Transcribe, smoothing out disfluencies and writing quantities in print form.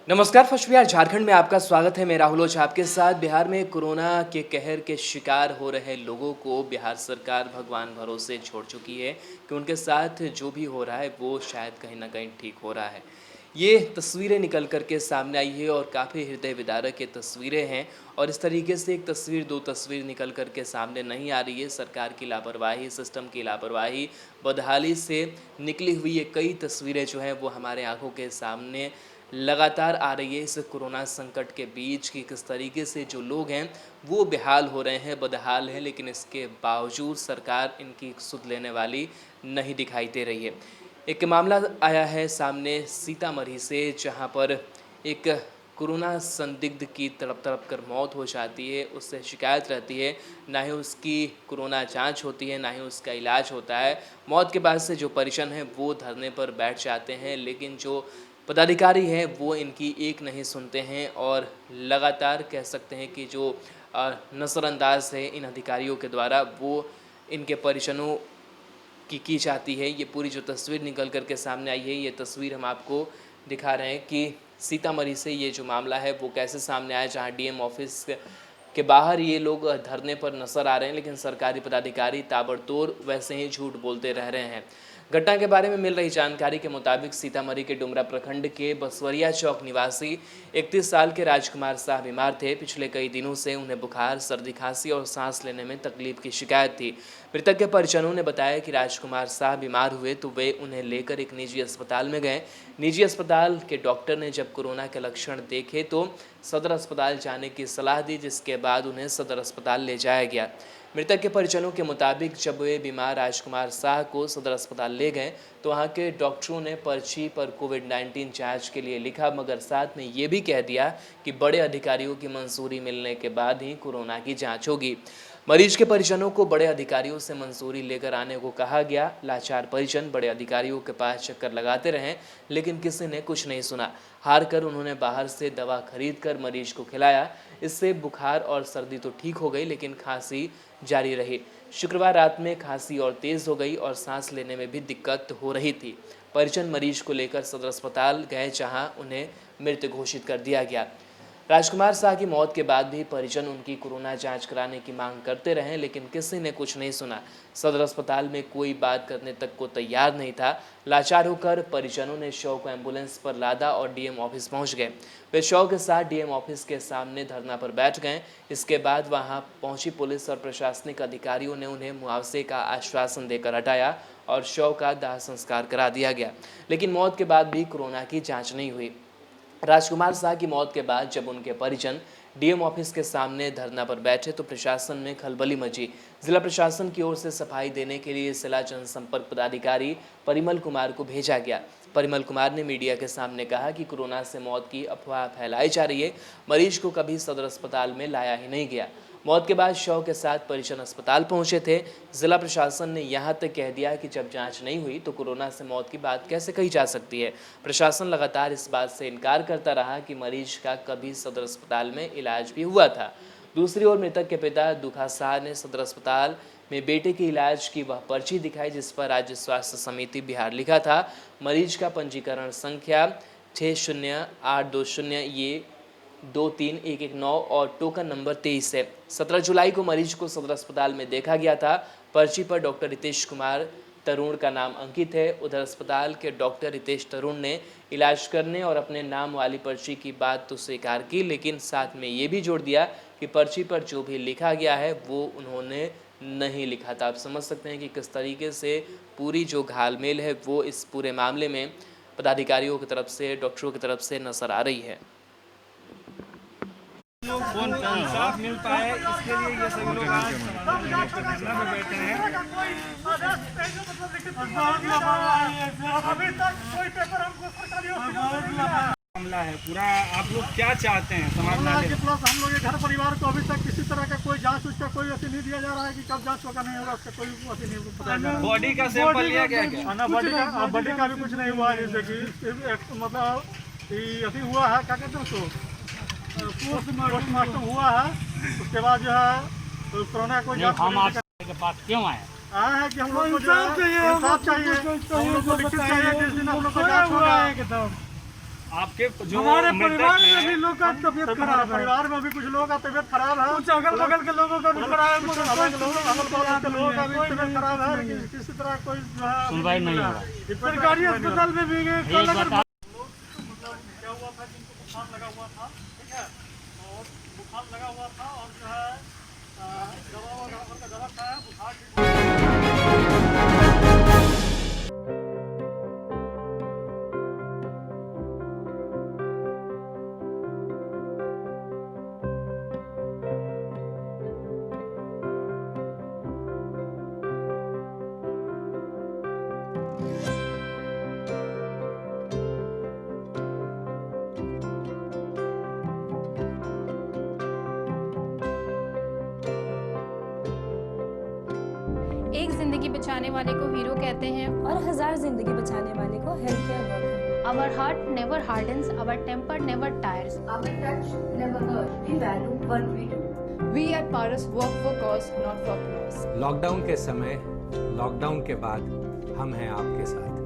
नमस्कार फर्स्ट बिहार झारखंड में आपका स्वागत है। मैं राहुल ओझा आपके साथ। बिहार में कोरोना के कहर के शिकार हो रहे लोगों को बिहार सरकार भगवान भरोसे छोड़ चुकी है कि उनके साथ जो भी हो रहा है वो शायद कहीं ना कहीं ठीक हो रहा है। ये तस्वीरें निकल कर के सामने आई है और काफ़ी हृदय विदारक ये तस्वीरें हैं। और इस तरीके से एक तस्वीर दो तस्वीर निकल कर के सामने नहीं आ रही है। सरकार की लापरवाही, सिस्टम की लापरवाही, बदहाली से निकली हुई ये कई तस्वीरें जो हैं वो हमारे आंखों के सामने लगातार आ रही है। इस कोरोना संकट के बीच कि किस तरीके से जो लोग हैं वो बेहाल हो रहे हैं, बदहाल हैं, लेकिन इसके बावजूद सरकार इनकी सुध लेने वाली नहीं दिखाई दे रही है। एक मामला आया है सामने सीतामढ़ी से, जहां पर एक कोरोना संदिग्ध की तड़प तड़प कर मौत हो जाती है। उससे शिकायत रहती है, ना ही उसकी कोरोना जांच होती है, ना ही उसका इलाज होता है। मौत के बाद से जो परिजन हैं वो धरने पर बैठ जाते हैं, लेकिन जो पदाधिकारी हैं वो इनकी एक नहीं सुनते हैं और लगातार कह सकते हैं कि जो नज़रअंदाज है इन अधिकारियों के द्वारा वो इनके परिजनों की जाती है। ये पूरी जो तस्वीर निकल कर के सामने आई है, ये तस्वीर हम आपको दिखा रहे हैं कि सीतामढ़ी से ये जो मामला है वो कैसे सामने आया, जहाँ डीएम ऑफिस के बाहर ये लोग धरने पर नजर आ रहे हैं, लेकिन सरकारी पदाधिकारी ताबड़तोड़ वैसे ही झूठ बोलते रह रहे हैं। घटना के बारे में मिल रही जानकारी के मुताबिक सीतामढ़ी के डुमरा प्रखंड के बसवरिया चौक निवासी 31 साल के राजकुमार शाह बीमार थे। पिछले कई दिनों से उन्हें बुखार, सर्दी, खांसी और सांस लेने में तकलीफ की शिकायत थी। मृतक के परिजनों ने बताया कि राजकुमार शाह बीमार हुए तो वे उन्हें लेकर एक निजी अस्पताल में गए। निजी अस्पताल के डॉक्टर ने जब कोरोना के लक्षण देखे तो सदर अस्पताल जाने की सलाह दी, जिसके बाद उन्हें सदर अस्पताल ले जाया गया। मृतक के परिजनों के मुताबिक जब वे बीमार राजकुमार शाह को सदर अस्पताल ले गए तो वहाँ के डॉक्टरों ने पर्ची पर कोविड-19 जांच के लिए लिखा, मगर साथ में ये भी कह दिया कि बड़े अधिकारियों की मंजूरी मिलने के बाद ही कोरोना की जांच होगी। मरीज के परिजनों को बड़े अधिकारियों से मंजूरी लेकर आने को कहा गया। लाचार परिजन बड़े अधिकारियों के पास चक्कर लगाते रहे, लेकिन किसी ने कुछ नहीं सुना। हार कर उन्होंने बाहर से दवा खरीद कर मरीज को खिलाया। इससे बुखार और सर्दी तो ठीक हो गई, लेकिन खांसी जारी रही। शुक्रवार रात में खांसी और तेज हो गई और सांस लेने में भी दिक्कत हो रही थी। परिजन मरीज को लेकर सदर अस्पताल गए, जहां उन्हें मृत घोषित कर दिया गया। राजकुमार शाह की मौत के बाद भी परिजन उनकी कोरोना जांच कराने की मांग करते रहे, लेकिन किसी ने कुछ नहीं सुना। सदर अस्पताल में कोई बात करने तक को तैयार नहीं था। लाचार होकर परिजनों ने शव को एम्बुलेंस पर लादा और डीएम ऑफिस पहुंच गए। वे शव के साथ डीएम ऑफिस के सामने धरना पर बैठ गए। इसके बाद वहां पहुंची पुलिस और प्रशासनिक अधिकारियों ने उन्हें मुआवजे का आश्वासन देकर हटाया और शव का दाह संस्कार करा दिया गया, लेकिन मौत के बाद भी कोरोना की जाँच नहीं हुई। राजकुमार शाह की मौत के बाद जब उनके परिजन डीएम ऑफिस के सामने धरना पर बैठे तो प्रशासन में खलबली मची। जिला प्रशासन की ओर से सफाई देने के लिए जिला जनसंपर्क पदाधिकारी परिमल कुमार को भेजा गया। परिमल कुमार ने मीडिया के सामने कहा कि कोरोना से मौत की अफवाह फैलाई जा रही है। मरीज को कभी सदर अस्पताल में लाया ही नहीं गया। मौत के बाद शव के साथ परिजन अस्पताल पहुंचे थे। जिला प्रशासन ने यहां तक कह दिया कि जब जांच नहीं हुई तो कोरोना से मौत की बात कैसे कही जा सकती है। प्रशासन लगातार इस बात से इनकार करता रहा कि मरीज का कभी सदर अस्पताल में इलाज भी हुआ था। दूसरी ओर मृतक के पिता दुखा शाह ने सदर अस्पताल में बेटे के इलाज की वह पर्ची दिखाई जिस पर राज्य स्वास्थ्य समिति बिहार लिखा था। मरीज का पंजीकरण संख्या 608220 ये 23119 और टोकन नंबर 23 है। 17 जुलाई को मरीज को सदर अस्पताल में देखा गया था। पर्ची पर डॉक्टर रितेश कुमार तरुण का नाम अंकित है। उधर अस्पताल के डॉक्टर रितेश तरुण ने इलाज करने और अपने नाम वाली पर्ची की बात तो स्वीकार की, लेकिन साथ में ये भी जोड़ दिया कि पर्ची पर जो भी लिखा गया है वो उन्होंने नहीं लिखा था। आप समझ सकते हैं कि किस तरीके से पूरी जो घालमेल है वो इस पूरे मामले में पदाधिकारियों की तरफ से, डॉक्टरों की तरफ से नजर आ रही है। कौन इंसाफ मिलता है, इसके लिए ये सभी लोग आज धरना में बैठे हैं। मामला है पूरा, आप लोग क्या चाहते हैं समाधान? प्लस हम लोग के घर परिवार को अभी तक किसी तरह का कोई जांच उसका कोई अति नहीं दिया जा रहा है कि कब जांच होगा नहीं होगा, उसका कोई अति नहीं बताया जा रहा है। बॉडी का सैंपल लिया गया क्या? बॉडी का भी कुछ नहीं हुआ है, जैसे कि मतलब अति हुआ है, क्या कहते हैं उसको, पोस्टमार्टम हुआ है। उसके बाद जो है कोरोना कोई जांच के पास क्यों आए है कि हम लोग को इंसाफ चाहिए, हम लोग को लिखित चाहिए, जिस दिन हम लोग को जांच होगा। आपके जो हमारे मृतक परिवार में हैं, भी लोग का तबीयत खराब है। परिवार में भी कुछ लोगों का तबीयत खराब है। कुछ अगल बगल के लोगों का भी खराब है। अगल बगल के लोगों का भी तबीयत खराब है, लेकिन किसी तरह कोई जो है सुनवाई नहीं हो रहा। सरकारी अस्पताल में भी गए। कल अगर बता- मतलब क्या हुआ था कि इनको बुखार लगा हुआ था, ठीक है, और बुखार लगा हुआ था और जो है दवा खाया, बुखार ठीक एक जिंदगी बचाने वाले को हीरो कहते हैं। और 1000 जिंदगी बचाने वाले को health care worker. Our heart never hardens, our temper never tires. Our touch never hurt. We value what we do. We at Paras work for cause, not for applause. Lockdown के समय, lockdown के बाद हम हैं आपके साथ।